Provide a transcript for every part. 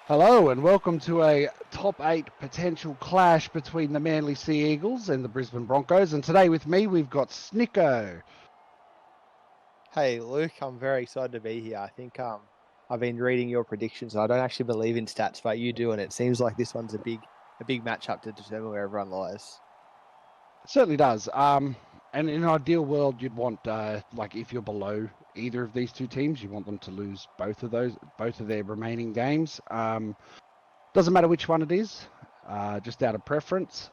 Hello and welcome to a top 8 potential clash between the Manly Sea Eagles and the Brisbane Broncos. And today with me we've got Snicko. Hey Luke, I'm very excited to be here. I think I've been reading your predictions. I don't actually believe in stats, but you do, and it seems like this one's a big matchup to determine where everyone lies. It certainly does. And in an ideal world, you'd want like if you're below either of these two teams, you want them to lose both of their remaining games. Doesn't matter which one it is, just out of preference.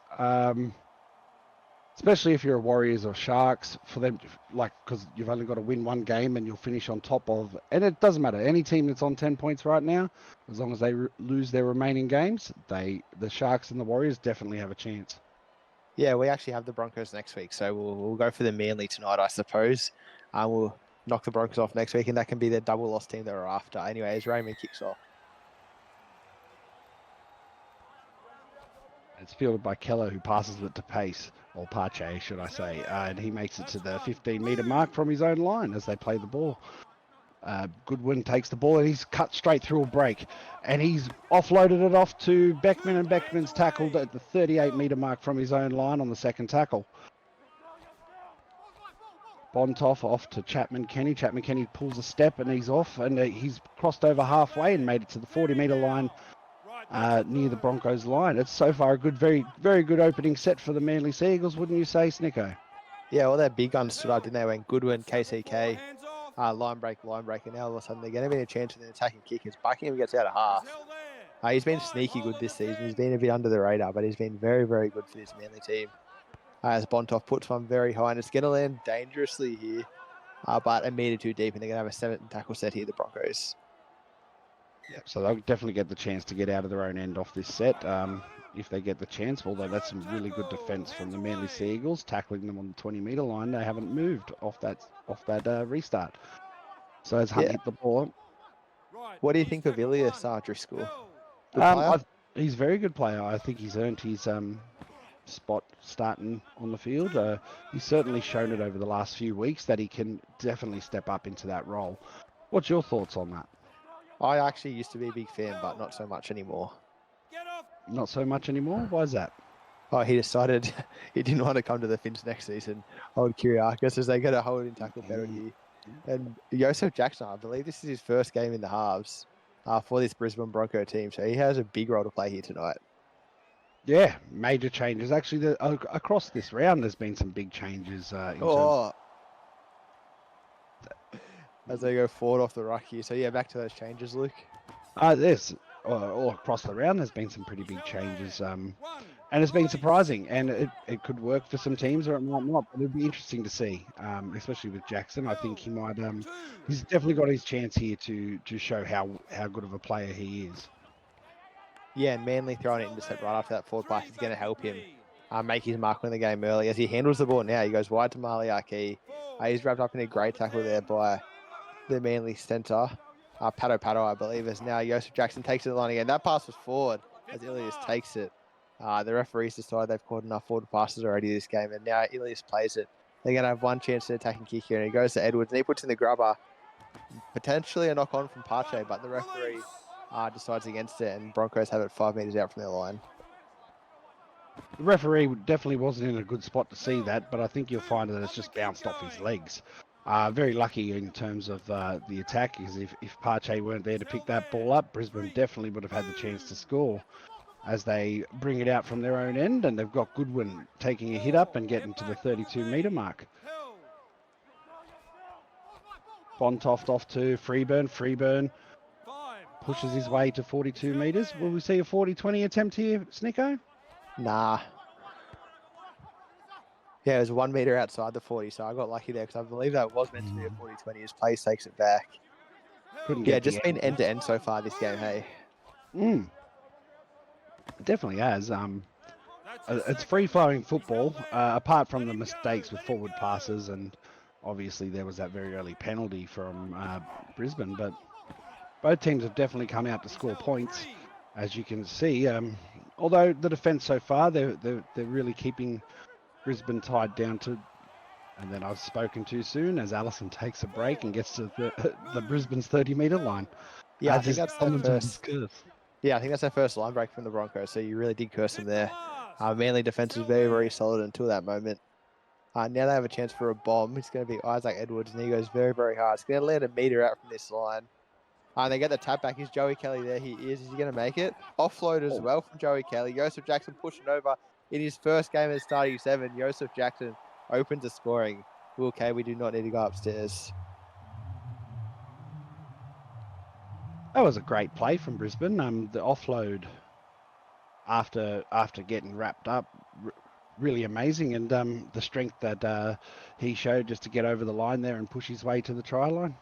Especially if you're a Warriors or Sharks, for them, because you've only got to win one game and you'll finish on top of, and it doesn't matter, any team that's on 10 points right now, as long as they lose their remaining games, the Sharks and the Warriors definitely have a chance. Yeah, we actually have the Broncos next week, so we'll go for the Manly tonight, I suppose. We'll knock the Broncos off next week, and that can be the double loss team that we're after. Anyway, as Raymond kicks off. It's fielded by Keller, who passes it to Pace, or Pache, should I say, and he makes it to the 15-metre mark from his own line as they play the ball. Goodwin takes the ball and he's cut straight through a break, and he's offloaded it off to Beckman, and Beckman's tackled at the 38-metre mark from his own line on the second tackle. Bontoff off to Chapman Kenny. Chapman Kenny pulls a step and he's off, and he's crossed over halfway and made it to the 40-metre line near the Broncos line. It's so far a good, very, very good opening set for the Manly Sea Eagles, wouldn't you say, Snicko? Yeah, all their big guns stood up, didn't they? When Goodwin, KCK, line break, and now all of a sudden they're going to be a chance with an attacking kick as Buckingham gets out of half. He's been sneaky good this season. He's been a bit under the radar, but he's been very, very good for this Manly team. As Bontoff puts one very high, and it's going to land dangerously here, but a metre too deep, and they're going to have a 7 tackle set here, the Broncos. Yeah, so they'll definitely get the chance to get out of their own end off this set if they get the chance, although that's some really good defence from the Manly Sea Eagles, tackling them on the 20-metre line. They haven't moved off that restart. So as Hunt hit the ball. What do you think of Ilias Driscoll? Good player? He's a very good player. I think he's earned his spot starting on the field. He's certainly shown it over the last few weeks that he can definitely step up into that role. What's your thoughts on that? I actually used to be a big fan, but not so much anymore. Not so much anymore? Why is that? Oh, he decided he didn't want to come to the Finns next season. Hold Kiriakis as they get a holding tackle penalty. And Joseph Jackson, I believe this is his first game in the halves for this Brisbane Bronco team, so he has a big role to play here tonight. Yeah, major changes. Actually, across this round, there's been some big changes. As they go forward off the ruck here. So, yeah, back to those changes, Luke. All across the round, there's been some pretty big changes. And it's been surprising. And it could work for some teams or it might not. But it'll be interesting to see, especially with Jackson. I think he might. He's definitely got his chance here to show how good of a player he is. Yeah, and Manly throwing it intercept right after that forward pass is going to help him make his mark in the game early. As he handles the ball now, he goes wide to Maliaki. He's wrapped up in a great tackle there by the Manly centre. Pato, I believe, as now Joseph Jackson takes it to the line again. That pass was forward as Ilias takes it. The referees decide they've called enough forward passes already this game, and now Ilias plays it. They're going to have one chance to attack and kick here, and he goes to Edwards, and he puts in the grubber. Potentially a knock-on from Pache, but the referee decides against it, and Broncos have it 5 metres out from their line. The referee definitely wasn't in a good spot to see that, but I think you'll find that it's just bounced off his legs. Very lucky in terms of the attack, because if Pache weren't there to pick that ball up, Brisbane definitely would have had the chance to score as they bring it out from their own end, and they've got Goodwin taking a hit up and getting to the 32-metre mark. Bontoft off to Freeburn. Freeburn pushes his way to 42 metres. Will we see a 40-20 attempt here, Snicko? Nah. Yeah, it was 1 metre outside the 40, so I got lucky there because I believe that was meant to be a 40-20. His place takes it back. Just been end-to-end so far this game, hey? It definitely has. It's free-flowing football, apart from the mistakes with forward passes, and obviously there was that very early penalty from Brisbane, but both teams have definitely come out to score points, as you can see. Although the defence so far, they're really keeping Brisbane tied down to, and then I've spoken too soon as Allison takes a break and gets to the Brisbane's 30-metre line. Yeah, I think that's the first. Yeah, I think that's their first line break from the Broncos, so you really did curse them there. Manly defense was very, very solid until that moment. Now they have a chance for a bomb. It's going to be Isaac Edwards, and he goes very, very hard. It's going to land a metre out from this line. And they get the tap back. Is Joey Kelly there? He is. Is he going to make it? Offload as well from Joey Kelly. Joseph Jackson pushing over in his first game as starting 7. Joseph Jackson opens the scoring. Okay, we do not need to go upstairs. That was a great play from Brisbane. The offload after getting wrapped up, really amazing, and the strength that he showed just to get over the line there and push his way to the try line.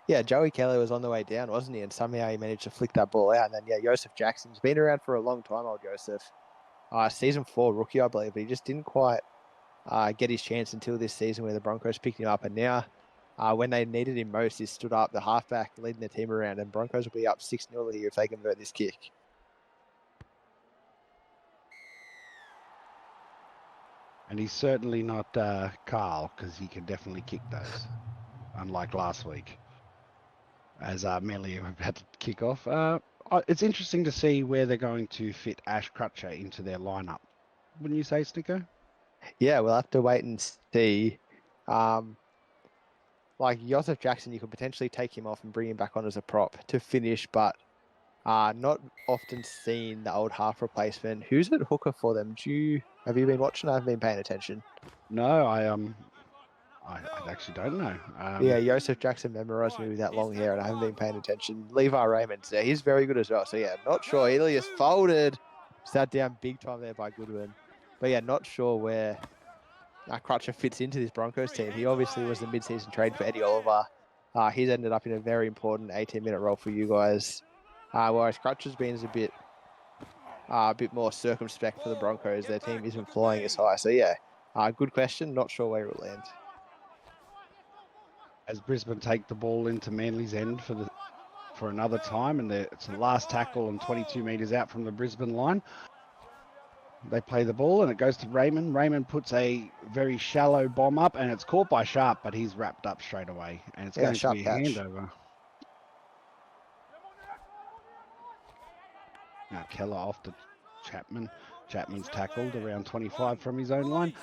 Yeah, Joey Kelly was on the way down, wasn't he? And somehow he managed to flick that ball out. And then, yeah, Joseph Jackson's been around for a long time, old Joseph. Season 4 rookie, I believe, but he just didn't quite get his chance until this season where the Broncos picked him up. And now, when they needed him most, he stood up, the halfback, leading the team around. And Broncos will be up 6-0 here if they convert this kick. And he's certainly not Carl, because he can definitely kick those, unlike last week, as Manly had to kick off. It's interesting to see where they're going to fit Ash Crutcher into their lineup. Wouldn't you say, Snicko? Yeah, we'll have to wait and see. Like Joseph Jackson, you could potentially take him off and bring him back on as a prop to finish, but not often seen the old half replacement. Who's at hooker for them? Have you been watching? I haven't been paying attention. No, I actually don't know. Yeah, Joseph Jackson memorized me with that long hair, and I haven't been paying attention. Levi Raymond's there. He's very good as well. So, yeah, not sure. Ilias folded. Sat down big time there by Goodwin. But, yeah, not sure where Crutcher fits into this Broncos team. He obviously was the mid-season trade for Eddie Oliver. He's ended up in a very important 18-minute role for you guys. Whereas Crutcher's been a bit more circumspect for the Broncos. Their team isn't flying as high. So, yeah, good question. Not sure where it will land. As Brisbane take the ball into Manly's end for another time, and it's the last tackle and 22 metres out from the Brisbane line. They play the ball, and it goes to Raymond. Raymond puts a very shallow bomb up, and it's caught by Sharp, but he's wrapped up straight away, and it's going to be a handover. Now Keller off to Chapman. Chapman's tackled around 25 from his own line.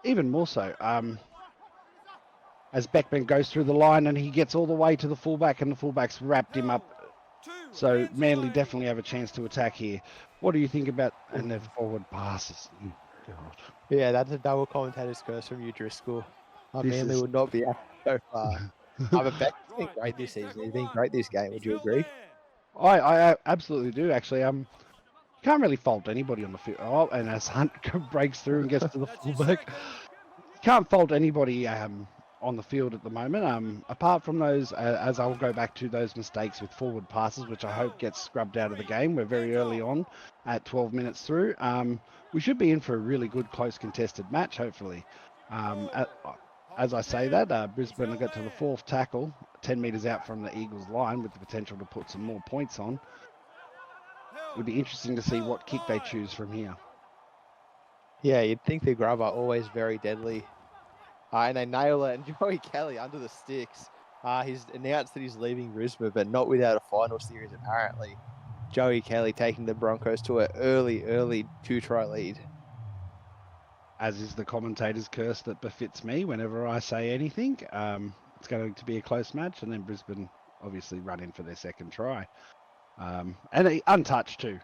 Even more so, as Beckman goes through the line and he gets all the way to the fullback, and the fullback's wrapped him up. So Manly definitely have a chance to attack here. What do you think about and their forward passes? God. Yeah, that's a double commentator's curse from you, Driscoll. Manly would not be out so far. But Beckman's been great this season. He's been great this game. Would you agree? I absolutely do, actually. You can't really fault anybody on the field. Oh, and as Hunt breaks through and gets to the fullback, can't fault anybody on the field at the moment. Apart from those, as I'll go back to those mistakes with forward passes, which I hope gets scrubbed out of the game. We're very early on at 12 minutes through. We should be in for a really good, close contested match, hopefully. As I say that, Brisbane will get to the 4th tackle, 10 metres out from the Eagles line, with the potential to put some more points on. It would be interesting to see what kick they choose from here. Yeah, you'd think the grubber always very deadly. And they nail it, and Joey Kelly under the sticks. He's announced that he's leaving Brisbane, but not without a final series, apparently. Joey Kelly taking the Broncos to an early 2-try lead. As is the commentator's curse that befits me whenever I say anything. It's going to be a close match, and then Brisbane obviously run in for their 2nd try. And untouched too.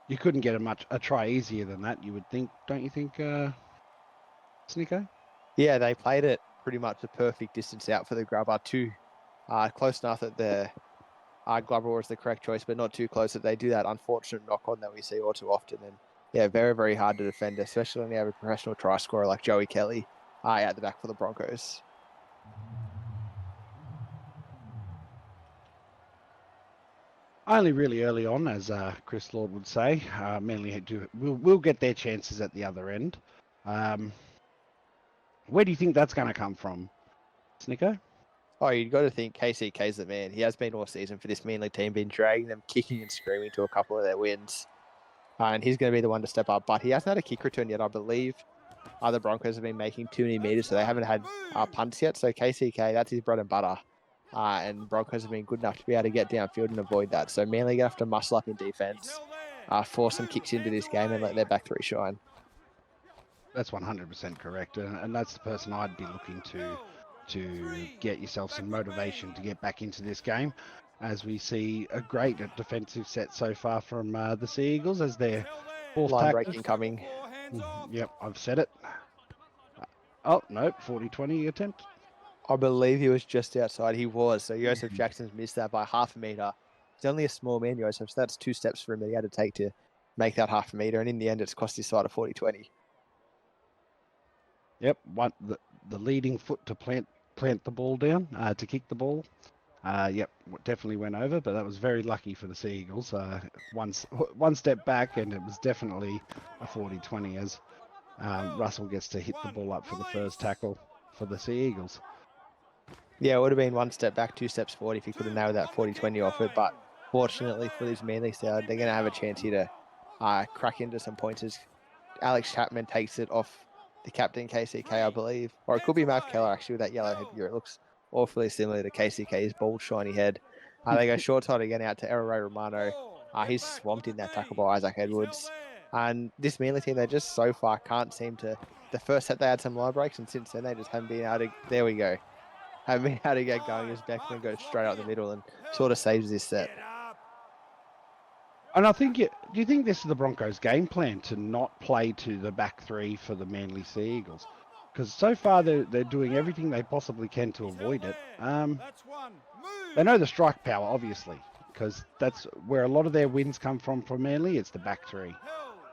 You couldn't get a try easier than that, you would think, don't you think, Snicko? Yeah, they played it pretty much the perfect distance out for the grubber. Close enough that the grubber was the correct choice, but not too close that they do that unfortunate knock-on that we see all too often. And yeah, very, very hard to defend, especially when you have a professional try scorer like Joey Kelly out the back for the Broncos. Only really early on, as Chris Lord would say. Manly will get their chances at the other end. Where do you think that's going to come from, Snicko? Oh, you've got to think KCK's the man. He has been all season for this Manly team, been dragging them, kicking and screaming to a couple of their wins. And he's going to be the one to step up. But he hasn't had a kick return yet, I believe. The Broncos have been making too many meters, so they haven't had punts yet. So KCK, that's his bread and butter. and Broncos have been good enough to be able to get downfield and avoid that. So Manly going to have to muscle up in defence, force some kicks into this game and let their back three shine. That's 100% correct, and that's the person I'd be looking to get yourself some motivation to get back into this game, as we see a great defensive set so far from the Sea Eagles as their fourth Line tackle. breaking coming. Yep, I've said it. Oh, no, 40-20 attempt. I believe he was just outside. He was. So Joseph Jackson's missed that by half a metre. He's only a small man, Joseph, so that's 2 steps for him that he had to take to make that half a metre. And in the end, it's cost his side a 40-20. Yep, the leading foot to plant the ball down, to kick the ball. Yep, definitely went over, but that was very lucky for the Sea Eagles. One step back, and it was definitely a 40-20 as Russell gets to hit the ball up for the first tackle for the Sea Eagles. Yeah, it would have been 1 step back, 2 steps forward if he could have nailed that 40-20 off it. But fortunately for this Manly side, they're going to have a chance here to crack into some points as Alex Chapman takes it off the captain, KCK, I believe. Or it could be Matt Keller, actually, with that yellow headgear. It looks awfully similar to KCK's bald, shiny head. They go short side again out to Errol Romano. He's swamped in that tackle by Isaac Edwards. And this Manly team, they just so far can't seem to... The first set, they had some line breaks, and since then, they just haven't been able to... There we go. Haven't been able to get going as Beckman goes straight up the middle and sort of saves this set. And I think, do you think this is the Broncos' game plan to not play to the back three for the Manly Sea Eagles? Because so far they're doing everything they possibly can to avoid it. They know the strike power, obviously, because that's where a lot of their wins come from for Manly. It's the back three.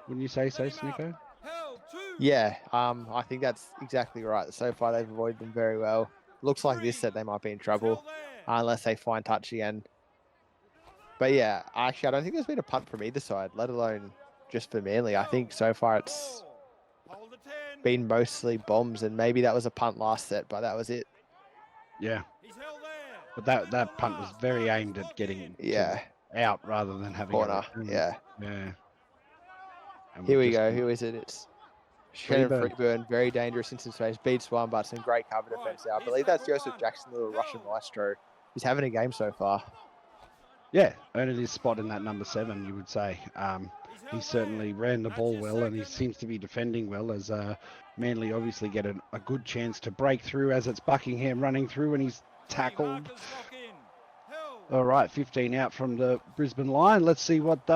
Wouldn't you say so, Snicko? Yeah, I think that's exactly right. So far they've avoided them very well. Looks like this set they might be in trouble unless they find touch again. But yeah, actually, I don't think there's been a punt from either side, let alone just for Manly. I think so far it's been mostly bombs, and maybe that was a punt last set, but that was it. Yeah. But that punt was very aimed at getting out rather than having corner. Yeah. Here we go. Who is it? It's Shannon Freeburn, very dangerous into space. Beats one, but some great cover defense there. I believe that's Joseph Jackson, the little Russian maestro. He's having a game so far. Yeah, earned his spot in that number 7, you would say. He certainly ran the ball well, and he seems to be defending well as Manly obviously get a good chance to break through as it's Buckingham running through and he's tackled. All right, 15 out from the Brisbane line. Let's see what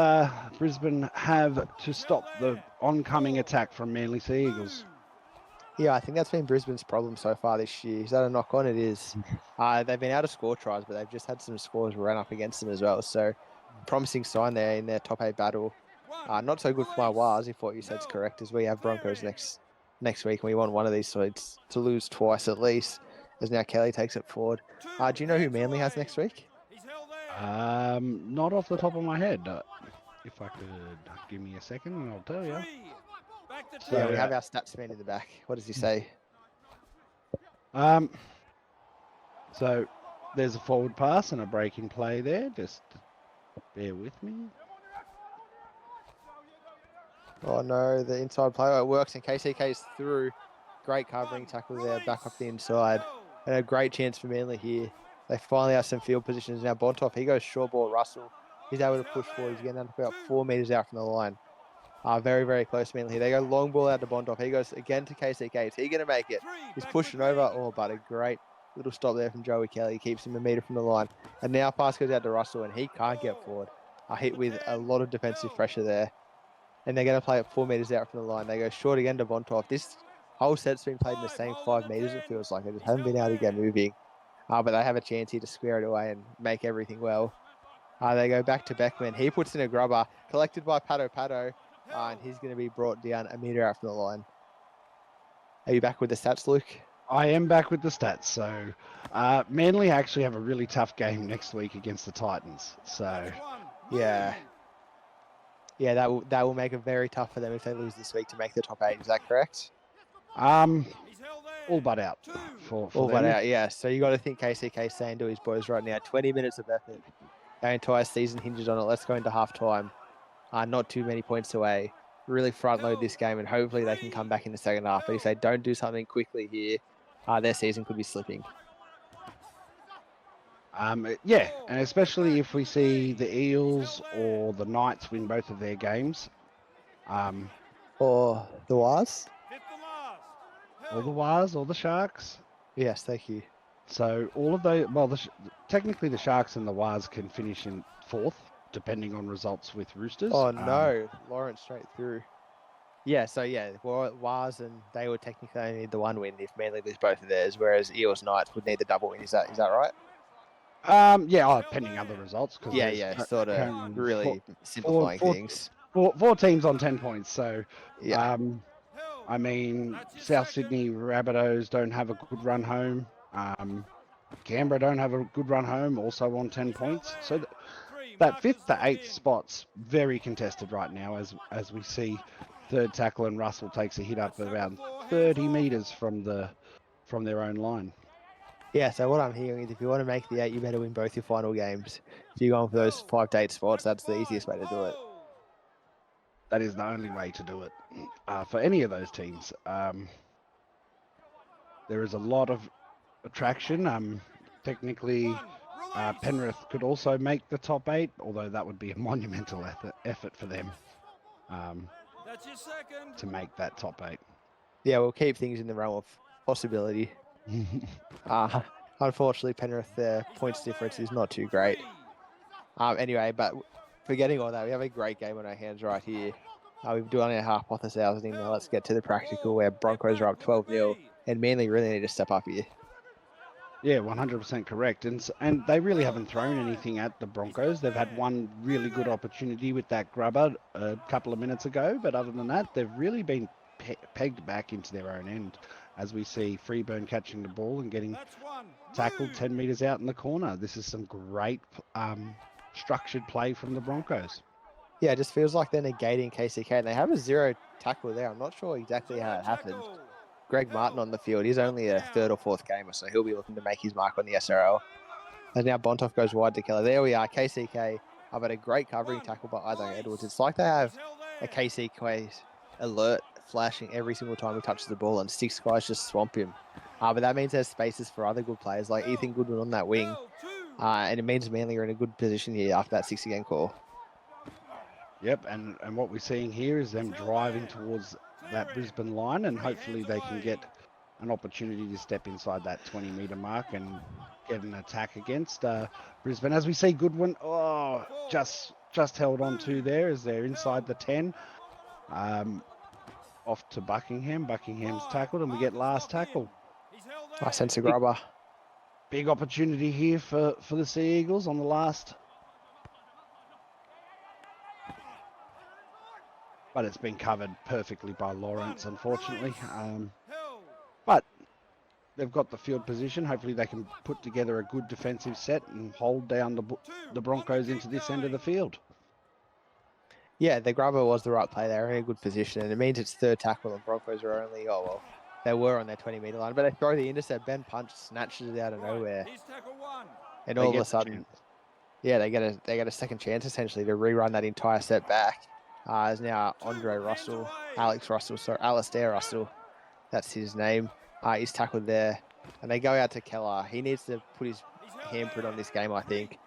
Brisbane have to stop the oncoming attack from Manly Sea Eagles. Yeah, I think that's been Brisbane's problem so far this year. Is that a knock on? It is. They've been able to score tries, but they've just had some scores run up against them as well. So, promising sign there in their top 8 battle. Not so good for my Wars, if what you said's correct, as we have Broncos next week, and we want one of these sides to lose twice at least, as now Kelly takes it forward. Do you know who Manly has next week? Not off the top of my head. If I could give me a second, and I'll tell you. So, yeah, we have our stats man in the back. What does he say? So there's a forward pass and a breaking play there. Just bear with me. Oh no, the inside play. It works, and KCK's through. Great covering tackle there, back off the inside. And a great chance for Manly here. They finally have some field positions. Now Bontoff, he goes short ball, Russell. He's able to push forward. He's getting up about 4 metres out from the line. Very, very close to Manly. They go long ball out to Bontoff. He goes again to KCK. Is he going to make it? He's pushing over. Oh, but a great little stop there from Joey Kelly. Keeps him a metre from the line. And now pass goes out to Russell, and he can't get forward. Hit with a lot of defensive pressure there. And they're going to play it 4 metres out from the line. They go short again to Bontoff. This whole set's been played in the same 5 metres, it feels like. They just haven't been able to get moving. But they have a chance here to square it away and make everything well. They go back to Beckman. He puts in a grubber, collected by Pato. And he's going to be brought down a metre out from the line. Are you back with the stats, Luke? I am back with the stats. So Manly actually have a really tough game next week against the Titans. So yeah, that will make it very tough for them if they lose this week to make the top 8. Is that correct? All but out for all them. but out. Yeah. So you got to think KCK saying to his boys right now, 20 minutes of effort. Our entire season hinges on it. Let's go into half time. Not too many points away. Really front load this game, and hopefully they can come back in the second half. But if they don't do something quickly here, their season could be slipping. Yeah, and especially if we see the Eels or the Knights win both of their games, Or the Wars? or the Wars or the Sharks. Yes, thank you. So all of those, well, technically the Sharks and the Wars can finish in fourth, depending on results with Roosters. Oh no, Lawrence straight through. Yeah, so yeah, Wars and they would technically only need the one win if Manly lose both of theirs, whereas Eels Knights would need the double win. Is that right? Yeah, pending other results because Yeah, sort of really simplifying things. Four teams on 10 points. So, Yeah. I mean, South Sydney Rabbitohs don't have a good run home. Canberra don't have a good run home, also on 10 points. So that 5th to 8th spot's very contested right now, as we see third tackle and Russell takes a hit up around 30 metres from their own line. Yeah, so what I'm hearing is if you want to make the 8, you better win both your final games. If you're going for those 5 to 8 spots, that's the easiest way to do it. That is the only way to do it for any of those teams. There is a lot of attraction. Technically, Penrith could also make the top 8, although that would be a monumental effort for them to make that top 8. Yeah, we'll keep things in the realm of possibility. Unfortunately, Penrith, their points difference is not too great. Anyway, but forgetting all that, we have a great game on our hands right here. We've done our hypothesizing. Now let's get to the practical where Broncos are up 12-0 and Manly really need to step up here. Yeah, 100% correct. And they really haven't thrown anything at the Broncos. They've had one really good opportunity with that grubber a couple of minutes ago. But other than that, they've really been pegged back into their own end. As we see Freeburn catching the ball and getting tackled 10 metres out in the corner. This is some great structured play from the Broncos. Yeah, it just feels like they're negating KCK. And they have a 0 tackle there. I'm not sure exactly how it happened. Greg Martin on the field. He's only a 3rd or 4th gamer, so he'll be looking to make his mark on the SRL. And now Bontoff goes wide to Keller. There we are. KCK have had a great covering tackle by Isaac Edwards. It's like they have a KCK alert flashing every single time he touches the ball, and 6 guys just swamp him. But that means there's spaces for other good players like Ethan Goodwin on that wing. And it means Manly are in a good position here after that 60-game call. Yep, and what we're seeing here is them driving towards that Brisbane line, and hopefully they can get an opportunity to step inside that 20-metre mark and get an attack against Brisbane. As we see Goodwin, just held on to there as they're inside the 10. Off to Buckingham. Buckingham's tackled, and we get last tackle. I sense a grubber. Big opportunity here for the Sea Eagles on the last. But it's been covered perfectly by Lawrence, unfortunately. But they've got the field position. Hopefully they can put together a good defensive set and hold down the Broncos into this end of the field. Yeah, the grubber was the right play. They're in a good position, and it means it's 3rd tackle. The Broncos are only, they were on their 20-metre line, but they throw the intercept. Ben Punch snatches it out of nowhere, and all of a sudden, yeah, they get a second chance essentially to rerun that entire set back. Is now Alastair Russell. That's his name. He's tackled there, and they go out to Keller. He needs to put his handprint on this game, I think.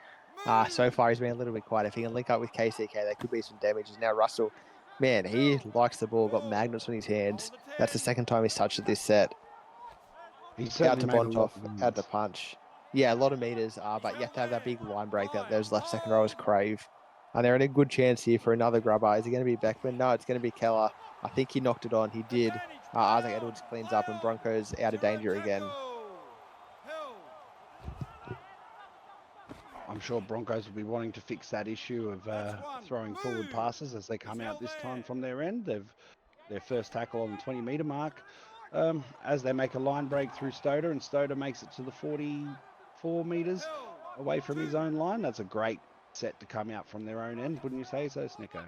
So far, he's been a little bit quiet. If he can link up with KCK, there could be some damage. Now Russell, man, he likes the ball. Got magnets on his hands. That's the 2nd time he's touched it this set. He's out to Bontoff, out to Punch. Yeah, a lot of meters, but you have to have that big line break that those left second rowers crave. And they're in a good chance here for another grubber. Is it going to be Beckman? No, it's going to be Keller. I think he knocked it on. He did. Isaac Edwards cleans up, and Broncos out of danger again. I'm sure Broncos will be wanting to fix that issue of throwing forward passes as they come out this time from their end. Their first tackle on the 20-metre mark. As they make a line break through Stoder, and Stoder makes it to the 44 metres away from his own line. That's a great set to come out from their own end, wouldn't you say so, Snicko?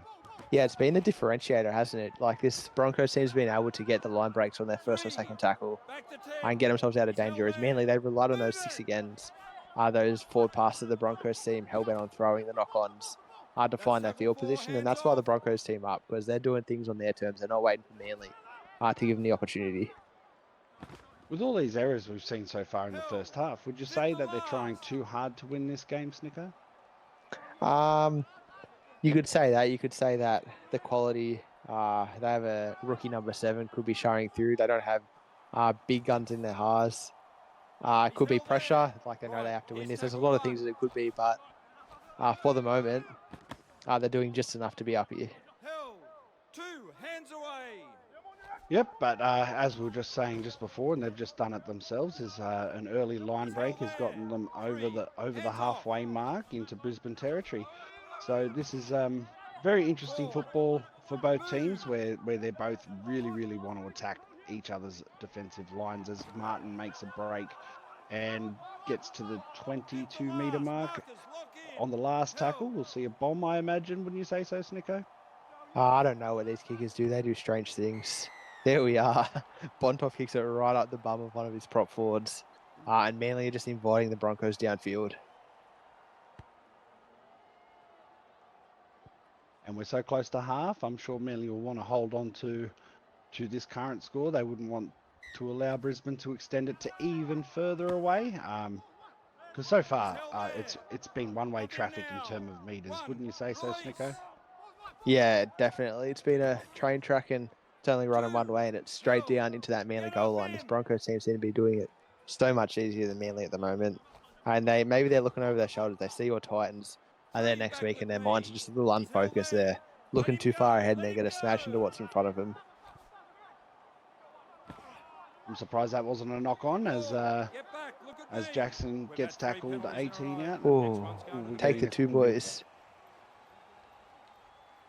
Yeah, it's been the differentiator, hasn't it? Like this Broncos team's been able to get the line breaks on their first or second tackle and get themselves out of danger. As Manly, they've relied on those 6-agains, those forward passes the Broncos team hellbent on throwing, the knock-ons, to find that field position, and that's why the Broncos team up, because they're doing things on their terms. They're not waiting for Manly to give them the opportunity. With all these errors we've seen so far in the first half, would you say that they're trying too hard to win this game, Snicker? You could say that. You could say that the quality, they have a rookie number 7, could be showing through. They don't have big guns in their halves. It could be pressure, like they know they have to win this. There's a lot of things that it could be, but for the moment, they're doing just enough to be up here. Yep, but as we were just saying just before, and they've just done it themselves, is an early line break has gotten them over the halfway mark into Brisbane territory. So this is very interesting football for both teams, where they both really want to attack each other's defensive lines. As Martin makes a break and gets to the 22-metre mark on the last tackle, we'll see a bomb, I imagine. Wouldn't you say so, Snicko? I don't know what these kickers do. They do strange things. There we are. Bontoff kicks it right up the bum of one of his prop forwards. And Manly are just inviting the Broncos downfield. And we're so close to half. I'm sure Manly will want to hold on to this current score. They wouldn't want to allow Brisbane to extend it to even further away. Because so far, it's been one-way traffic in terms of metres. Wouldn't you say so, Snicko? Yeah, definitely. It's been a train track and it's only running one way and it's straight down into that Manly goal line. This Broncos team seem to be doing it so much easier than Manly at the moment. And maybe they're looking over their shoulders. They see your Titans are there next week and their minds are just a little unfocused. They're looking too far ahead and they're going to smash into what's in front of them. I'm surprised that wasn't a knock-on as Jackson gets tackled 18 out. Ooh, take the 2 boys.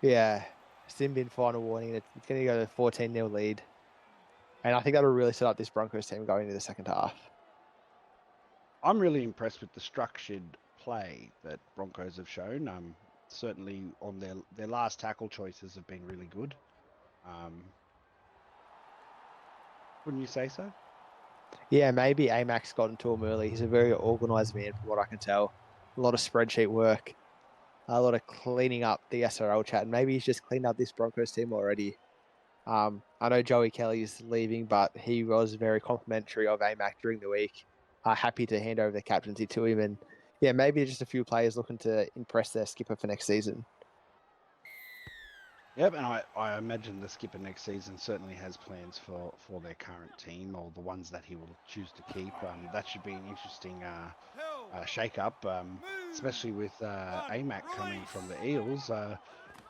Yeah, sin bin final warning. It's going to go to 14-0 lead. And I think that'll really set up this Broncos team going into the second half. I'm really impressed with the structured play that Broncos have shown. Certainly on their last tackle choices have been really good. Wouldn't you say so? Yeah, maybe Amax got into him early. He's a very organised man from what I can tell. A lot of spreadsheet work. A lot of cleaning up the SRL chat, and maybe he's just cleaned up this Broncos team already. I know Joey Kelly's leaving, but he was very complimentary of AMAC during the week. Happy to hand over the captaincy to him, and yeah, maybe just a few players looking to impress their skipper for next season. Yep, and I imagine the skipper next season certainly has plans for their current team, or the ones that he will choose to keep. That should be an interesting shake-up, especially with AMAC coming from the Eels.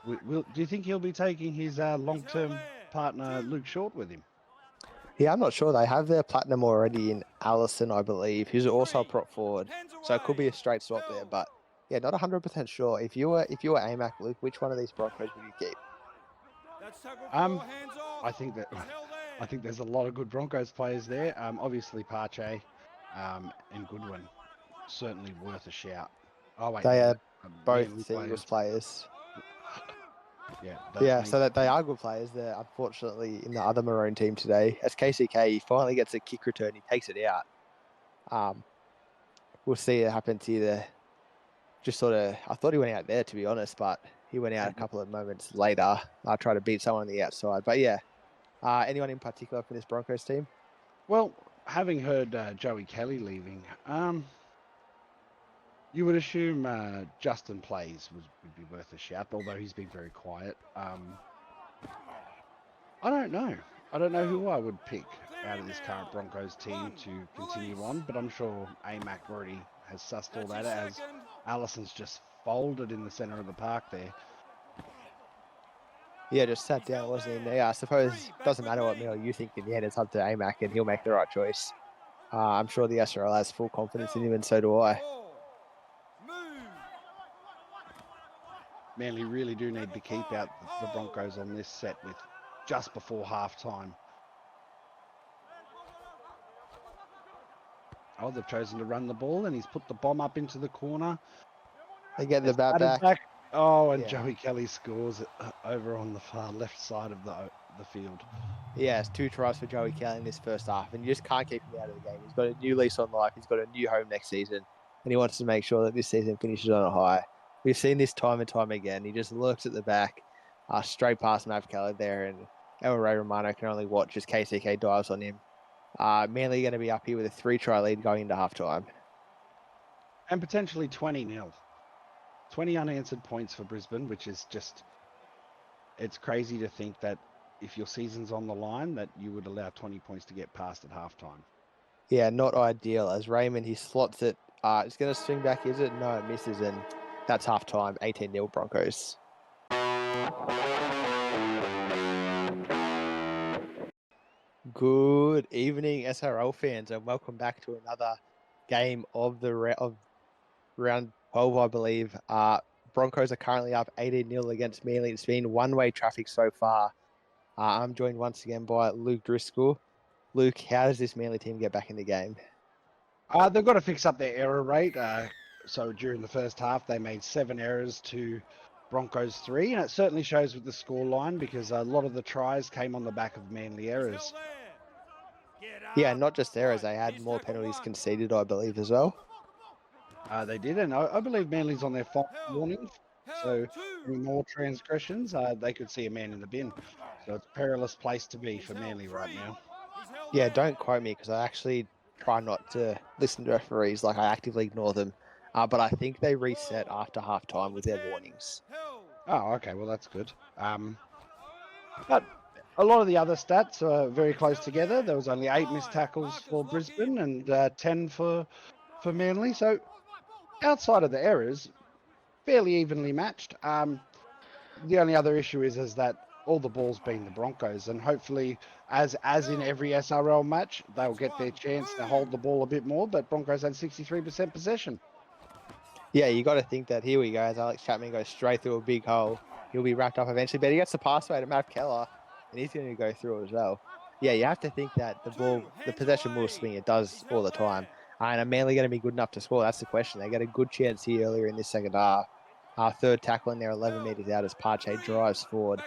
Do you think he'll be taking his long-term partner Luke Short with him? Yeah, I'm not sure. They have their platinum already in Allison, I believe, who's also a prop forward. So it could be a straight swap there, but yeah, not 100% sure. If you were AMAC, Luke, which one of these Broncos would you keep? I think there's a lot of good Broncos players there. Obviously Pache and Goodwin, certainly worth a shout. Oh wait, they are both Eagles players. Yeah, so that they are good players. They're unfortunately in the other Maroon team today. As KCK, he finally gets a kick return. He takes it out. We'll see what happens here. I thought he went out there, to be honest, but he went out a couple of moments later. I tried to beat someone on the outside. But yeah, anyone in particular for this Broncos team? Well, having heard Joey Kelly leaving, you would assume Justin Plays would be worth a shout, although he's been very quiet. I don't know. I don't know who I would pick out of this current Broncos team to continue on, but I'm sure AMAC already has sussed all that, as Allison's just folded in the centre of the park there. Yeah, just sat down, wasn't he? Yeah, I suppose it doesn't matter what Mel you think in the end. It's up to AMAC and he'll make the right choice. I'm sure the SRL has full confidence in him, and so do I. Manly really do need to keep out the Broncos on this set with just before half-time. Oh, they've chosen to run the ball, and he's put the bomb up into the corner. They get the bat back. Oh, and yeah. Joey Kelly scores over on the far left side of the field. Yeah, it's 2 tries for Joey Kelly in this first half, and you just can't keep him out of the game. He's got a new lease on life. He's got a new home next season, and he wants to make sure that this season finishes on a high. We've seen this time and time again. He just lurks at the back, straight past Mav Kelly there, and El Ray Romano can only watch as KCK dives on him. Manly going to be up here with a 3-try lead going into halftime. And potentially 20-0. 20 unanswered points for Brisbane, which is just, it's crazy to think that if your season's on the line, that you would allow 20 points to get past at halftime. Yeah, not ideal. As Raymond, he slots it. It's going to swing back, is it? No, it misses, and that's halftime. 18-0 Broncos. Good evening, SRL fans, and welcome back to another game of the round 12, I believe. Broncos are currently up 18-0 against Manly. It's been one-way traffic so far. I'm joined once again by Luke Driscoll. Luke, how does this Manly team get back in the game? They've got to fix up their error rate. So during the first half, they made 7 errors to Broncos 3, and it certainly shows with the scoreline because a lot of the tries came on the back of Manly errors. Yeah, not just errors. They had more penalties conceded, I believe, as well. They did, and I believe Manly's on their 5th warning. So any more transgressions, they could see a man in the bin. So it's a perilous place to be for Manly right now. Yeah, don't quote me because I actually try not to listen to referees. Like, I actively ignore them. But I think they reset after halftime with their warnings. Oh, okay. Well, that's good. But a lot of the other stats are very close together. There was only 8 missed tackles for Brisbane and 10 for Manly. So outside of the errors, fairly evenly matched. The only other issue is that all the ball's been the Broncos, and hopefully, as in every SRL match, they'll get their chance to hold the ball a bit more. But Broncos had 63% possession. Yeah, you got to think that here we go. As Alex Chapman goes straight through a big hole, he'll be wrapped up eventually. But he gets the pass away to Matt Keller, and he's going to go through as well. Yeah, you have to think that the possession will swing. It does all the time. And are Manly going to be good enough to score? That's the question. They got a good chance here earlier in this second half. Third tackle in there, 11 metres out as Pache drives forward.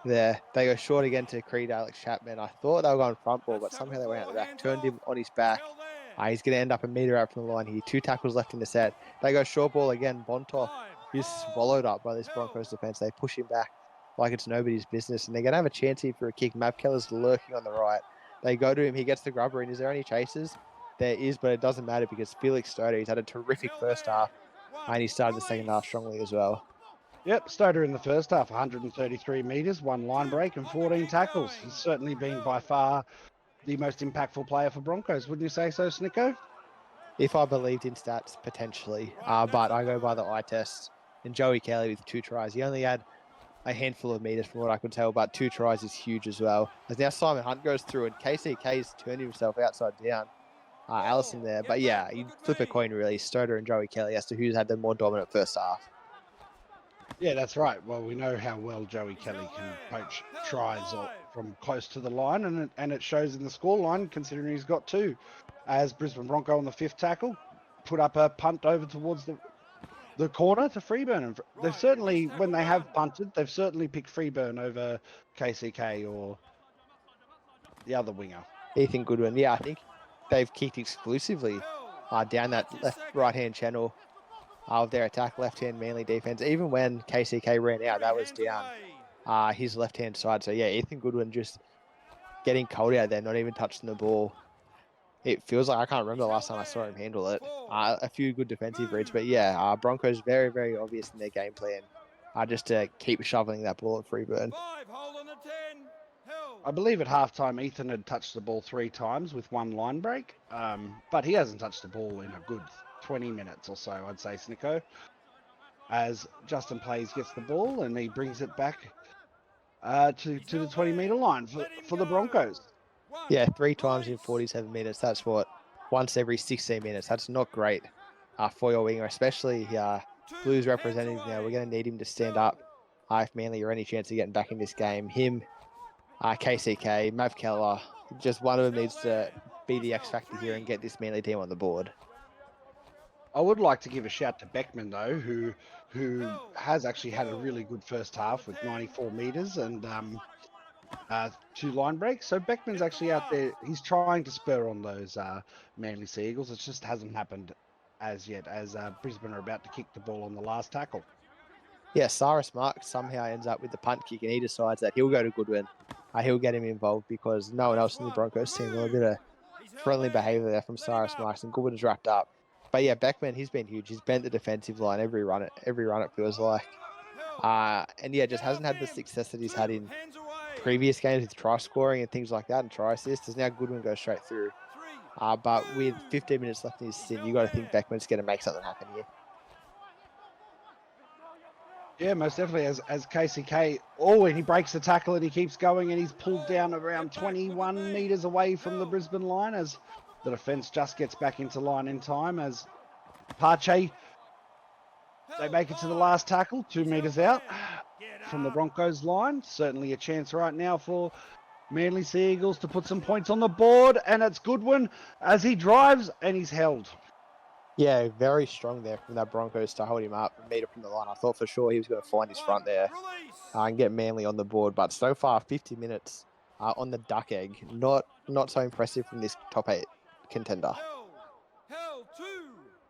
There, they go short again to Creed Alex Chapman. I thought they were going front ball, but somehow they went out the back, turned him on his back. He's going to end up a metre out from the line here. 2 tackles left in the set. They go short ball again. Bontoff is swallowed up by this Broncos defence. They push him back like it's nobody's business, and they're going to have a chance here for a kick. Matt Keller's lurking on the right. They go to him. He gets the grubber in. Is there any chases? There is, but it doesn't matter because Felix Stoder, he's had a terrific first half, and he started the second half strongly as well. Yep, Stoder in the first half, 133 metres, 1 line break and 14 tackles. He's certainly been by far the most impactful player for Broncos. Wouldn't you say so, Snicko? If I believed in stats, potentially. But I go by the eye test. And Joey Kelly with 2 tries. He only had a handful of metres from what I could tell, but 2 tries is huge as well. As now Simon Hunt goes through and KCK's turned himself outside down. Allison there. But yeah, you flip a coin really. Stoder and Joey Kelly as to who's had the more dominant first half. Yeah, that's right. Well, we know how well Joey Kelly can poach tries from close to the line, and it shows in the scoreline, considering he's got 2. As Brisbane Bronco on the 5th tackle, put up a punt over towards the corner to Freeburn. And they've certainly, when they have punted, they've certainly picked Freeburn over KCK or the other winger. Ethan Goodwin. Yeah, I think they've kicked exclusively down that right-hand channel of their attack, left-hand Manly defense. Even when KCK ran out, that was down his left-hand side. So, yeah, Ethan Goodwin just getting cold out there, not even touching the ball. It feels like I can't remember the last time I saw him handle it. A few good defensive reads, but, yeah, Broncos very, very obvious in their game plan just to keep shoveling that ball at Freeburn. I believe at halftime, Ethan had touched the ball 3 times with 1 line break, but he hasn't touched the ball in a good 20 minutes or so, I'd say, Snicko. As Justin Plays gets the ball and he brings it back to the 20-metre line for the Broncos. Yeah, 3 times in 47 minutes. That's what, once every 16 minutes. That's not great for your winger, especially Blues representative now. We're going to need him to stand up if Manly are any chance of getting back in this game. Him, KCK, Mav Keller, just one of them needs to be the X factor here and get this Manly team on the board. I would like to give a shout to Beckman, though, who has actually had a really good first half with 94 metres and 2 line breaks. So Beckman's actually out there. He's trying to spur on those Manly Sea Eagles. It just hasn't happened as yet, as Brisbane are about to kick the ball on the last tackle. Yeah, Cyrus Mark somehow ends up with the punt kick and he decides that he'll go to Goodwin. he'll get him involved because no one else in the Broncos team will. A bit of friendly behaviour there from Cyrus Marks, and Goodwin's wrapped up. But yeah, Beckman, he's been huge. He's bent the defensive line every run it feels like. And yeah, just hasn't had the success that he's had in previous games with try scoring and things like that and try assists. As now Goodwin goes straight through. But with 15 minutes left in his stint, you got to think Beckman's going to make something happen here. Yeah, most definitely. As KCK, and he breaks the tackle and he keeps going and he's pulled down around 21 metres away from the Brisbane line as the defence just gets back into line in time as Pache, they make it to the last tackle, 2 metres out from the Broncos line. Certainly a chance right now for Manly Sea Eagles to put some points on the board, and it's Goodwin as he drives and he's held. Yeah, very strong there from that Broncos to hold him up and meet up from the line. I thought for sure he was going to find his front there and get Manly on the board. But so far, 50 minutes on the duck egg. Not so impressive from this top 8 contender.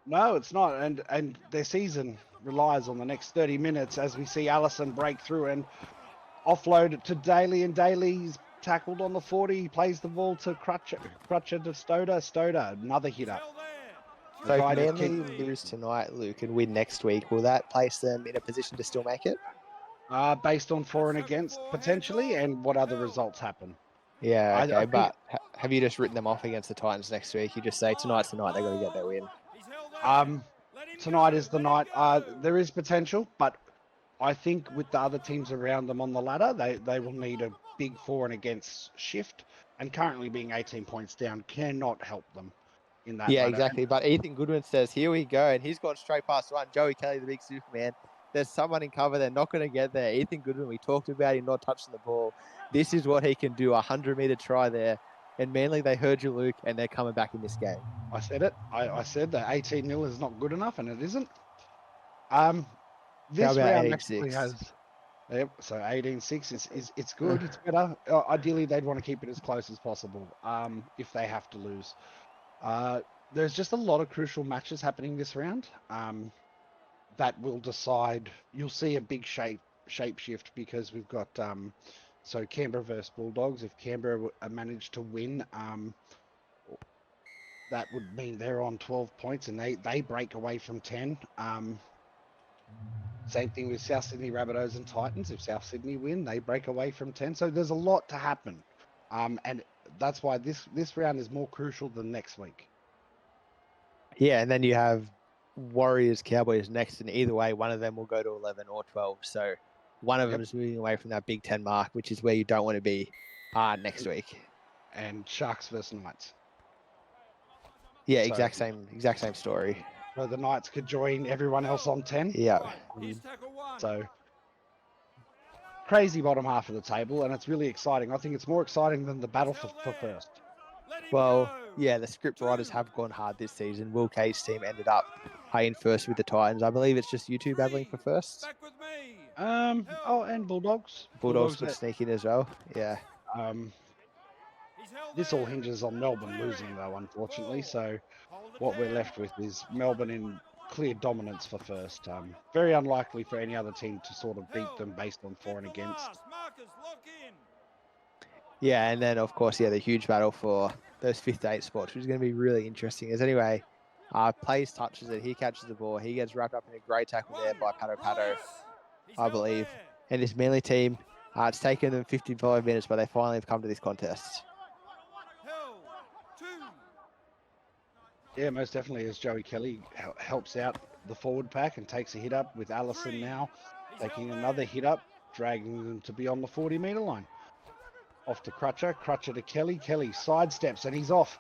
No, it's not. And their season relies on the next 30 minutes as we see Allison break through and offload to Daly. And Daly's tackled on the 40. He plays the ball to Crutcher to Stoder, another hitter. So if Manly lose tonight, Luke, and win next week, will that place them in a position to still make it? Based on for and against, potentially, and what other results happen. Yeah, okay, but have you just written them off against the Titans next week? You just say tonight's the night they've got to get their win. Tonight is the night. There is potential, but I think with the other teams around them on the ladder, they will need a big for and against shift, and currently being 18 points down cannot help them. In that ladder. Exactly. But Ethan Goodwin says, here we go. And he's gone straight past one. Joey Kelly, the big Superman. There's someone in cover. They're not going to get there. Ethan Goodwin, we talked about him not touching the ball. This is what he can do. 100-meter try there. And Manly, they heard you, Luke, and they're coming back in this game. I said it. I said that 18-0 is not good enough, and it isn't. This round actually has... Yep, so 18-6 it's good. It's better. Ideally, they'd want to keep it as close as possible if they have to lose. There's just a lot of crucial matches happening this round that will decide. You'll see a big shape shift because we've got so Canberra versus Bulldogs. If Canberra manage to win, that would mean they're on 12 points and they break away from 10. Same thing with South Sydney Rabbitohs and Titans. If South Sydney win, they break away from 10. So there's a lot to happen, and that's why this round is more crucial than next week. Yeah, and then you have Warriors, Cowboys next, and either way, one of them will go to 11 or 12. So one of them is moving away from that Big 10 mark, which is where you don't want to be next week. And Sharks versus Knights. Yeah, so, exact same story. So the Knights could join everyone else on 10. Yeah. So crazy bottom half of the table, and it's really exciting. I think it's more exciting than the battle for first. Well, yeah, the script writers have gone hard this season. Will K's team ended up in first with the Titans. I believe it's just you two battling for first. And Bulldogs. Bulldogs could sneak in as well. Yeah. This all hinges on Melbourne losing, though, unfortunately. So what we're left with is Melbourne in clear dominance for first. Very unlikely for any other team to sort of beat them based on for and against. Yeah, and then, of course, the huge battle for those 5th to 8 spots, which is going to be really interesting. As anyway, plays touches it. He catches the ball. He gets wrapped up in a great tackle there by Pato, I believe. And this Manly team, it's taken them 55 minutes, but they finally have come to this contest. Yeah, most definitely, as Joey Kelly helps out the forward pack and takes a hit up with Allison now taking another hit up, dragging them to be on the 40-metre line. Off to Crutcher to Kelly. Kelly sidesteps and he's off.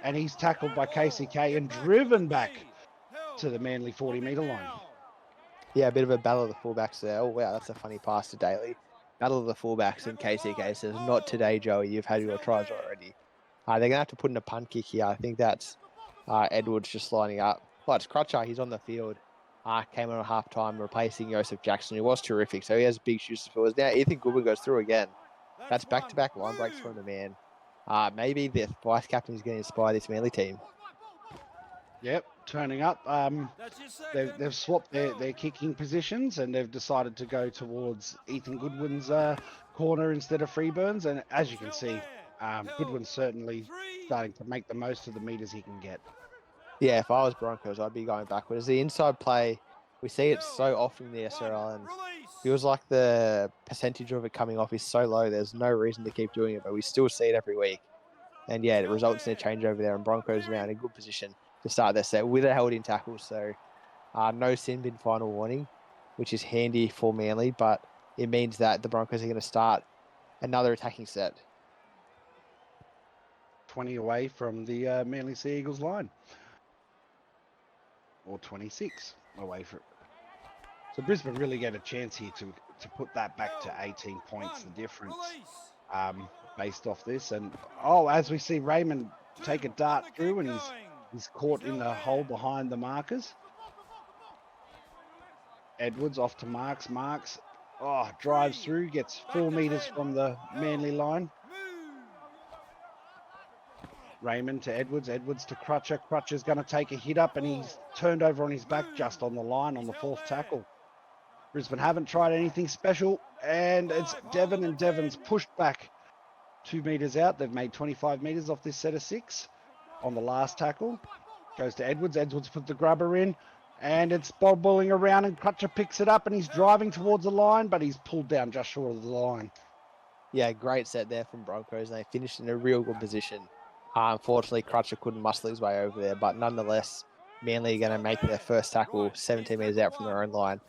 And he's tackled by KCK and driven back to the Manly 40-metre line. Yeah, a bit of a battle of the fullbacks there. Oh, wow, that's a funny pass to Daly. Battle of the fullbacks, and KCK says, not today, Joey. You've had your tries already. They're going to have to put in a punt kick here. I think that's Edwards just lining up. Well, it's Crutcher. He's on the field. Came on at half-time, replacing Joseph Jackson, who was terrific. So he has big shoes to fill. Now Ethan Goodwin goes through again. That's back-to-back line breaks from the man. Maybe the vice-captain is going to inspire this Manly team. Yep, turning up. They've swapped their kicking positions and they've decided to go towards Ethan Goodwin's corner instead of free burns. And as you can see, Goodwin's certainly starting to make the most of the meters he can get. Yeah, if I was Broncos, I'd be going backwards. The inside play, we see it so often in the SRL, and feels like the percentage of it coming off is so low. There's no reason to keep doing it, but we still see it every week. And yeah, it results in a changeover there, and Broncos are now in a good position to start their set with a held-in tackle. So no sin bin final warning, which is handy for Manly, but it means that the Broncos are going to start another attacking set. 20 away from the Manly Sea Eagles line. Or 26 away from. So Brisbane really get a chance here to put that back to 18 points, the difference, based off this. And as we see Raymond take a dart through, and he's caught in the hole behind the markers. Edwards off to Marks. Marks drives through, gets 4 meters from the Manly line. Raymond to Edwards. Edwards to Crutcher. Crutcher's going to take a hit up, and he's turned over on his back just on the line on the 4th tackle. Brisbane haven't tried anything special, and it's Devon, and Devon's pushed back 2 meters out. They've made 25 meters off this set of 6 on the last tackle. Goes to Edwards. Edwards put the grubber in, and it's bobbling around, and Crutcher picks it up, and he's driving towards the line, but he's pulled down just short of the line. Yeah, great set there from Broncos, and they finished in a real good position. Unfortunately, Crutcher couldn't muscle his way over there, but nonetheless, Manly are going to make their first tackle 17 metres out from their own line.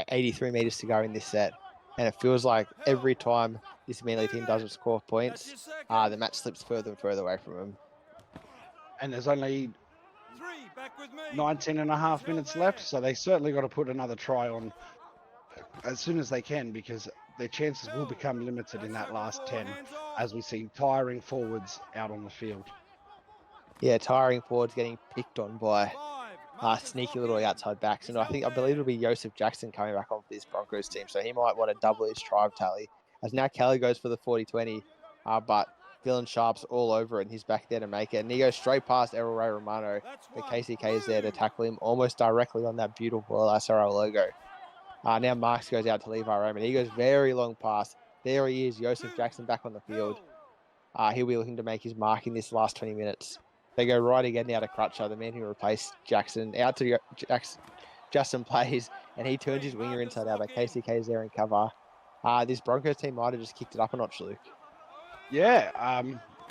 83 metres to go in this set, and it feels like every time this Manly team doesn't score points, the match slips further and further away from them. And there's only 19 and a half minutes left, so they certainly got to put another try on as soon as they can, because their chances will become limited in that last 10 as we see tiring forwards out on the field. Yeah, tiring forwards getting picked on by sneaky little outside backs. And I believe it'll be Joseph Jackson coming back on for this Broncos team, so he might want to double his tribe tally. As now Kelly goes for the 40-20, but Dylan Sharp's all over it, and he's back there to make it. And he goes straight past Errol Ray Romano, but KCK is there to tackle him almost directly on that beautiful SRL logo. Now Marks goes out to Levi Raymond. He goes very long pass. There he is, Joseph Jackson back on the field. He'll be looking to make his mark in this last 20 minutes. They go right again out of Crutcher, the man who replaced Jackson. Out to Jackson. Justin plays, and he turns his winger inside out, but KCK is there in cover. This Broncos team might have just kicked it up a notch, Luke. Yeah,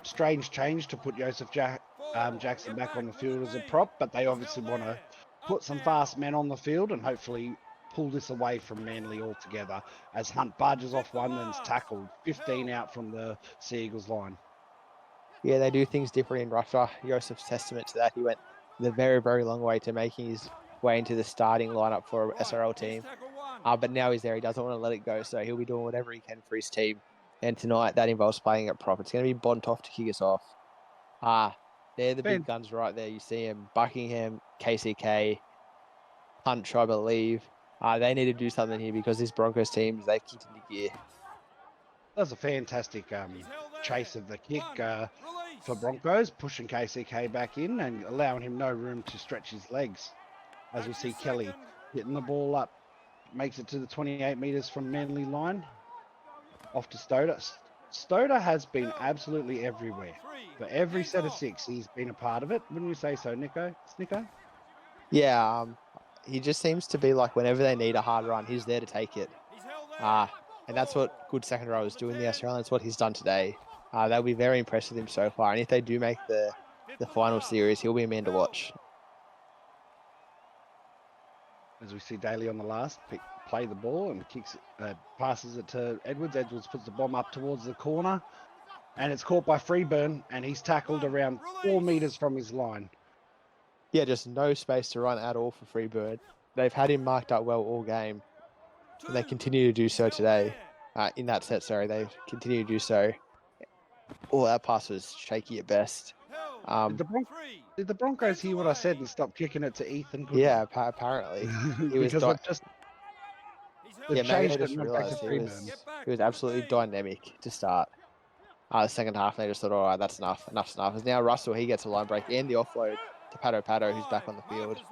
strange change to put Joseph Jackson back on the field as a prop, but they obviously want to put some fast men on the field and hopefully pull this away from Manly altogether, as Hunt barges off one and's tackled 15 out from the Sea Eagles line. Yeah, they do things different in Russia. Joseph's testament to that. He went the very, very long way to making his way into the starting lineup for an SRL team. But now he's there. He doesn't want to let it go, so he'll be doing whatever he can for his team. And tonight, that involves playing at prop. It's going to be Bontoff to kick us off. They're the big guns right there. You see him, Buckingham, KCK, Hunt, I believe. They need to do something here, because this Broncos team, they've kicked into gear. That was a fantastic chase of the kick for Broncos, pushing KCK back in and allowing him no room to stretch his legs. As we see Kelly hitting the ball up, makes it to the 28 metres from Manly line. Off to Stoder. Stoder has been absolutely everywhere. For every set of 6, he's been a part of it. Wouldn't you say so, Nico? Yeah, he just seems to be like, whenever they need a hard run, he's there to take it. And that's what good second rowers do in the SRL. That's what he's done today. They'll be very impressed with him so far. And if they do make the final series, he'll be a man to watch. As we see Daly on the last, play the ball and passes it to Edwards. Edwards puts the bomb up towards the corner, and it's caught by Freeburn, and he's tackled around 4 meters from his line. Yeah, just no space to run at all for Freeburn. They've had him marked up well all game, and they continue to do so today. In that set, sorry, they continue to do so. Oh, that pass was shaky at best. Did the Broncos hear what I said and stop kicking it to Ethan Goodwin? Yeah, apparently. He was maybe I just realised he was absolutely dynamic to start. The second half, they just thought, all right, that's enough. Enough's enough. As now Russell, he gets a line break and the offload to Pato, who's back on the field.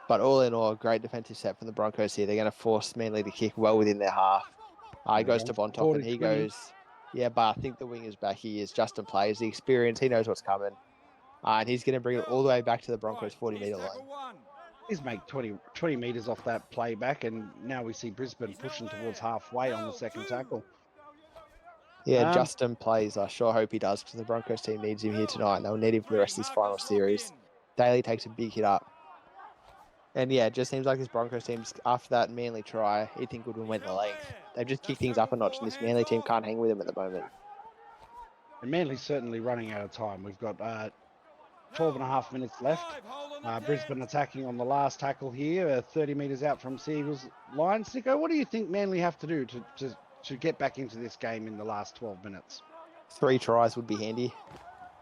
But all in all, a great defensive set from the Broncos here. They're going to force Manly to kick well within their half. He goes to Bontoff and he 40-20. goes, yeah, but I think the wing is back. He is Justin plays the experience. He knows what's coming. And he's going to bring it all the way back to the Broncos 40-metre line. He's made 20 metres off that playback, and now we see Brisbane pushing towards halfway on the second tackle. Yeah, Justin plays. I sure hope he does, because the Broncos team needs him here tonight, and they'll need him for the rest of this final series. Daly takes a big hit up. And yeah, it just seems like this Broncos team, after that Manly try, Ethan Goodwin went the length. They've just kicked things up a notch, and this Manly team can't hang with them at the moment. And Manly's certainly running out of time. We've got 12 and a half minutes left. Brisbane attacking on the last tackle here, 30 metres out from Seagulls line. Sicko, what do you think Manly have to do to get back into this game in the last 12 minutes? 3 tries would be handy.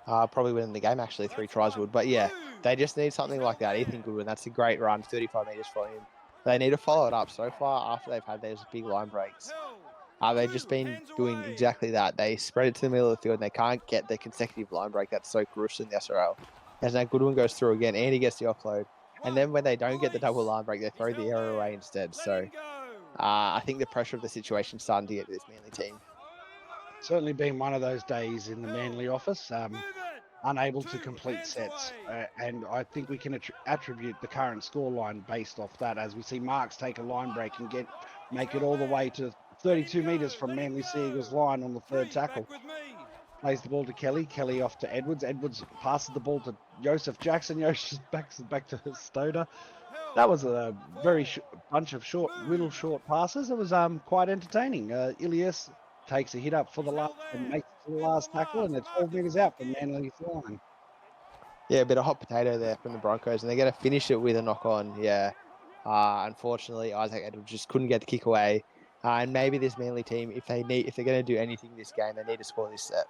Probably winning the game, actually, 3 tries would. But yeah, they just need something like that. Ethan Goodwin, that's a great run, 35 metres for him. They need to follow it up. So far, after they've had those big line breaks, they've just been doing exactly that. They spread it to the middle of the field, and they can't get the consecutive line break that's so crucial in the SRL. As now Goodwin goes through again, and he gets the offload. And then when they don't get the double line break, they throw the error away instead. So I think the pressure of the situation is starting to get to this Manly team. Certainly been one of those days in the Manly office, unable to complete sets. And I think we can attribute the current scoreline based off that, as we see Marks take a line break and make it all the way to 32 metres from Manly Seagulls line on the third tackle. Plays the ball to Kelly. Kelly off to Edwards. Edwards passes the ball to Joseph Jackson. Joseph back to Stoder. That was a very bunch of little short passes. It was quite entertaining. Ilias takes a hit up for the last and makes it to the last tackle, and it's 12 metres out from Manly's line. Yeah, a bit of hot potato there from the Broncos, and they're going to finish it with a knock on. Yeah, unfortunately, Isaac Edwards just couldn't get the kick away. And maybe this Manly team, if they're going to do anything this game, they need to score this set.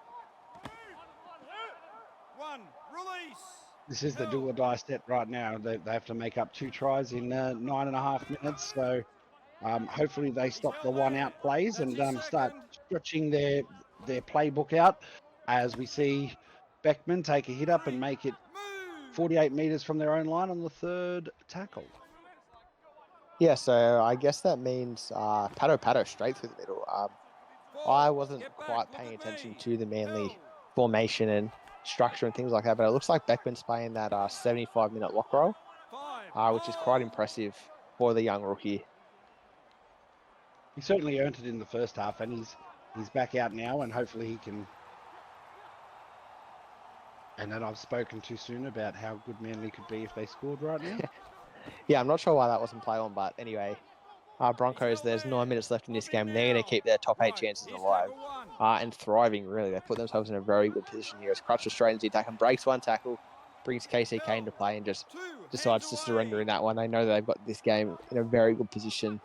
This is the do or die set right now. They have to make up 2 tries in 9.5 minutes. So hopefully they stop the 1-out plays and start stretching their playbook out, as we see Beckman take a hit up and make it 48 metres from their own line on the third tackle. Yeah, so I guess that means Pato straight through the middle. I wasn't quite paying attention to the Manly formation and structure and things like that, but it looks like Beckman's playing that 75-minute lock roll, which is quite impressive for the young rookie. He certainly earned it in the first half, and he's back out now, and hopefully he can. And then I've spoken too soon about how good Manly could be if they scored right now. Yeah, I'm not sure why that wasn't play on, but anyway, Broncos, there's 9 minutes left in this game. They're going to keep their top 8 chances alive and thriving, really. They put themselves in a very good position here as Crutcher straightens the attack and breaks one tackle, brings KC Kane to play and just decides to surrender in that one. They know that they've got this game in a very good position.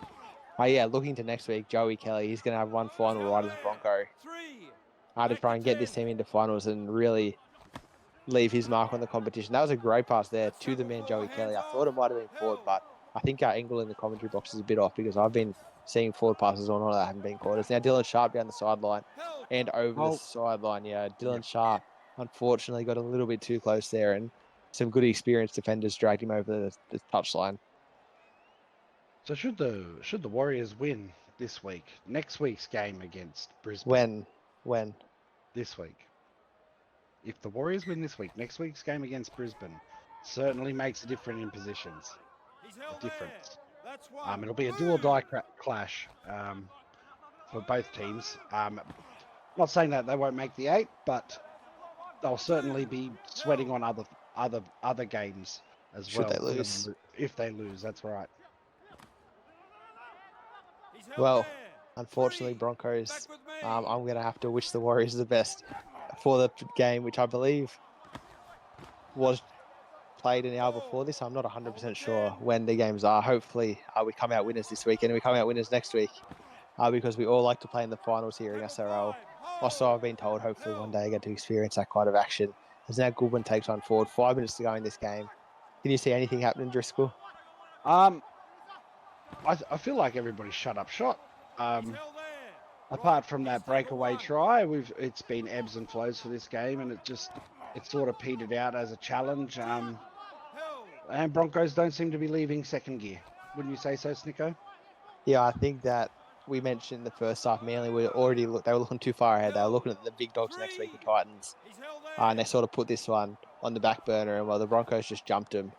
Yeah, looking to next week, Joey Kelly, he's going to have one final ride as a Bronco to try and get this team into finals and really leave his mark on the competition. That was a great pass there to the man Joey Kelly. I thought it might have been forward, but I think our angle in the commentary box is a bit off, because I've been seeing forward passes on that haven't been caught. It's now Dylan Sharp down the sideline and over the sideline. Yeah, Dylan Sharp unfortunately got a little bit too close there, and some good experienced defenders dragged him over the touchline. So should the Warriors win this week, next week's game against Brisbane? When? This week. If the Warriors win this week, next week's game against Brisbane certainly makes a difference in positions. A difference. It'll be a do or die clash for both teams. Not saying that they won't make the 8, but they'll certainly be sweating on other games as well. Should they lose? If they lose, that's right. Well, unfortunately, Broncos, I'm going to have to wish the Warriors the best for the game, which I believe was played an hour before this. I'm not 100% sure when the games are. Hopefully, we come out winners this weekend and we come out winners next week, because we all like to play in the finals here in SRL. Also, I've been told hopefully one day I get to experience that kind of action. As now Goodwin takes one forward. 5 minutes to go in this game. Can you see anything happening, Driscoll? I feel like everybody's shut up shop. Apart from that breakaway try, it's been ebbs and flows for this game, and it sort of petered out as a challenge. And Broncos don't seem to be leaving second gear. Wouldn't you say so, Snicko? Yeah, I think that we mentioned in the first half, Manly were already they were looking too far ahead. They were looking at the big dogs next week, the Titans, and they sort of put this one on the back burner. And well, the Broncos just jumped them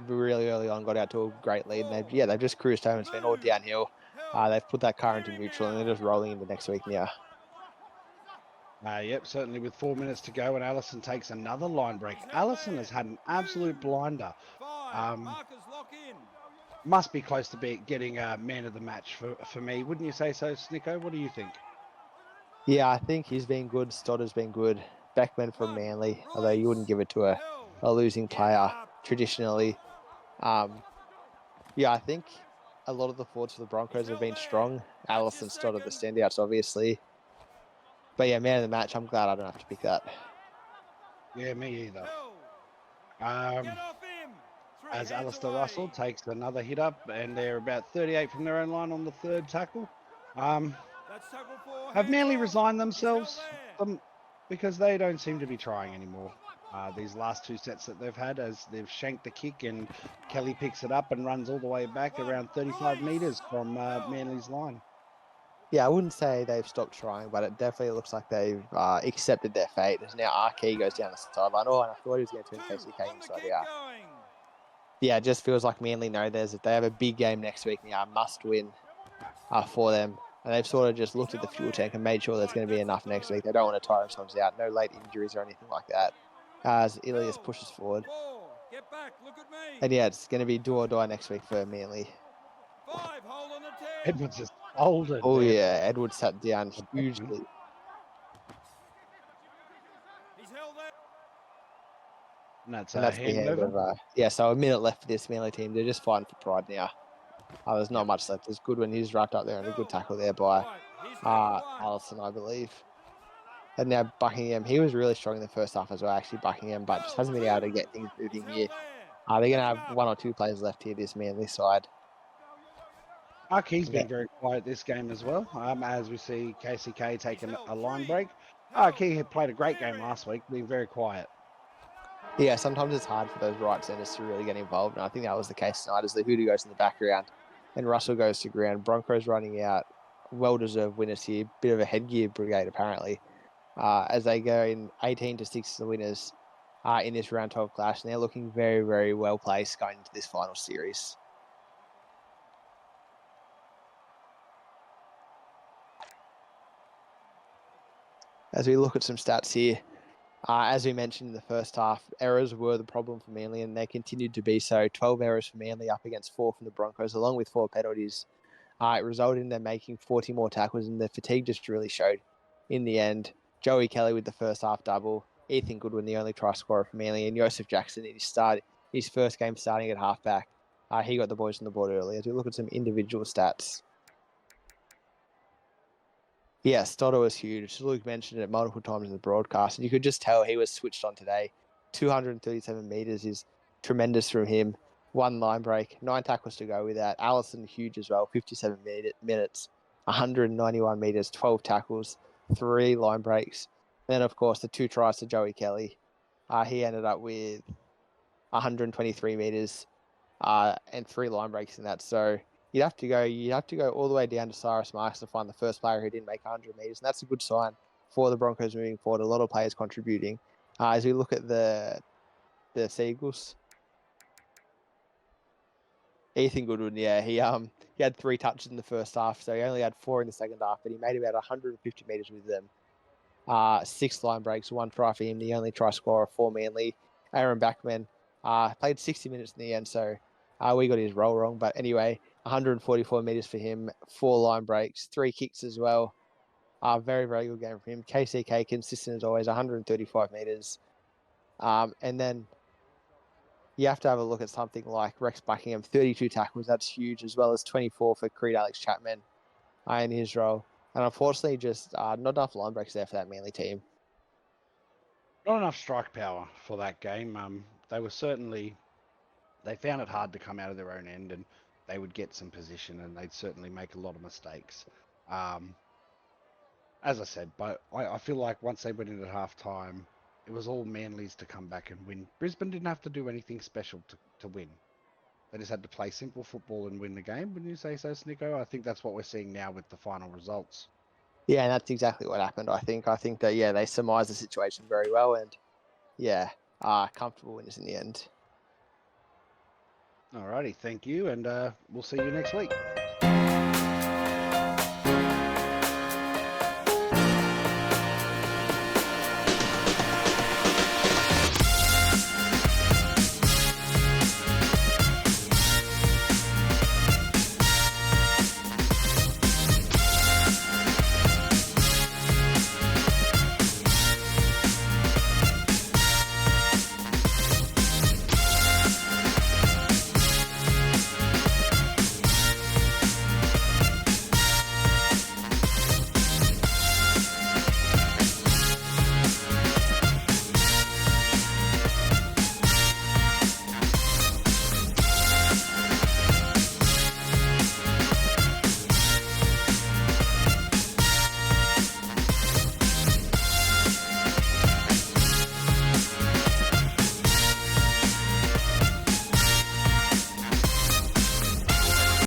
really early on, got out to a great lead, and they've just cruised home. It's been all downhill. They've put that car into neutral, and they're just rolling into next week now. Yep, certainly with 4 minutes to go, and Allison takes another line break. Allison has had an absolute blinder. Must be close to getting a man of the match for me. Wouldn't you say so, Snicko? What do you think? Yeah, I think he's been good. Stodder's been good. Beckman from Manly, although you wouldn't give it to a losing player traditionally. Yeah, I think a lot of the forwards for the Broncos have been strong. Allison Stodder, the standouts, obviously. But yeah, man of the match, I'm glad I don't have to pick that. Yeah, me either. As Alistair Russell takes another hit up, and they're about 38 from their own line on the third tackle. Have Manly resigned themselves because they don't seem to be trying anymore. These last two sets that they've had, as they've shanked the kick, and Kelly picks it up and runs all the way back around 35 metres from Manly's line. Yeah, I wouldn't say they've stopped trying, but it definitely looks like they've accepted their fate. As now Arkey goes down the sideline. Oh, and I thought he was going to turn KCK inside out. Yeah, it just feels like Manly know they have a big game next week now, must win for them. And they've sort of just looked at the fuel tank and made sure there's going to be enough next week. They don't want to tire themselves out. No late injuries or anything like that. As Ilias pushes forward. And yeah, it's going to be do or die next week for Manly. Edwards is folded. Oh yeah, Edwards sat down hugely. And that's the hand of so a minute left for this Manly team. They're just fighting for pride now. There's not much left. There's Goodwin. He's wrapped up there and a good tackle there by Allison, I believe. And now Buckingham, he was really strong in the first half as well, actually, Buckingham, but just hasn't been able to get things moving here. They're going to have one or two players left here, this Manly side. He's been very quiet this game as well, as we see KCK taking a line break. Key had played a great game last week, being very quiet. Yeah, sometimes it's hard for those right centres to really get involved, and I think that was the case tonight, as the Hooter goes in the background and Russell goes to ground. Broncos running out, well-deserved winners here, bit of a headgear brigade apparently, as they go in 18-6 the winners in this round 12 clash, and they're looking very, very well placed going into this final series. As we look at some stats here, as we mentioned in the first half, errors were the problem for Manly, and they continued to be so. 12 errors for Manly up against 4 from the Broncos, along with 4 penalties. It resulted in them making 40 more tackles, and the fatigue just really showed in the end. Joey Kelly with the first half double, Ethan Goodwin, the only try scorer for Manly, and Joseph Jackson in his first game starting at halfback. He got the boys on the board early. As we look at some individual stats. Yeah, Stodder was huge. Luke mentioned it multiple times in the broadcast, and you could just tell he was switched on today. 237 metres is tremendous from him. 1 line break, 9 tackles to go with that. Allison, huge as well, 57 minutes, 191 metres, 12 tackles, 3 line breaks. And then, of course, the 2 tries to Joey Kelly. He ended up with 123 metres and 3 line breaks in that. So you'd have to go all the way down to Cyrus Marks to find the first player who didn't make 100 metres, and that's a good sign for the Broncos moving forward. A lot of players contributing. As we look at the Seagulls, Ethan Goodwin, he had 3 touches in the first half, so he only had 4 in the second half, but he made about 150 metres with them. 6 line breaks, 1 try for him, the only try scorer for Manly. Aaron Backman played 60 minutes in the end, so we got his role wrong, but anyway, 144 metres for him, 4 line breaks, 3 kicks as well. Very, very good game for him. KCK, consistent as always, 135 metres. And then you have to have a look at something like Rex Buckingham, 32 tackles, that's huge, as well as 24 for Creed Alex Chapman in his role. And unfortunately, just not enough line breaks there for that Manly team. Not enough strike power for that game. They found it hard to come out of their own end, and they would get some position, and they'd certainly make a lot of mistakes. As I said, but I feel like once they went into half-time, it was all Manly's to come back and win. Brisbane didn't have to do anything special to win. They just had to play simple football and win the game. Wouldn't you say so, Snicko? I think that's what we're seeing now with the final results. Yeah, and that's exactly what happened. I think that they surmised the situation very well, and comfortable winners in the end. Alrighty, thank you, and we'll see you next week.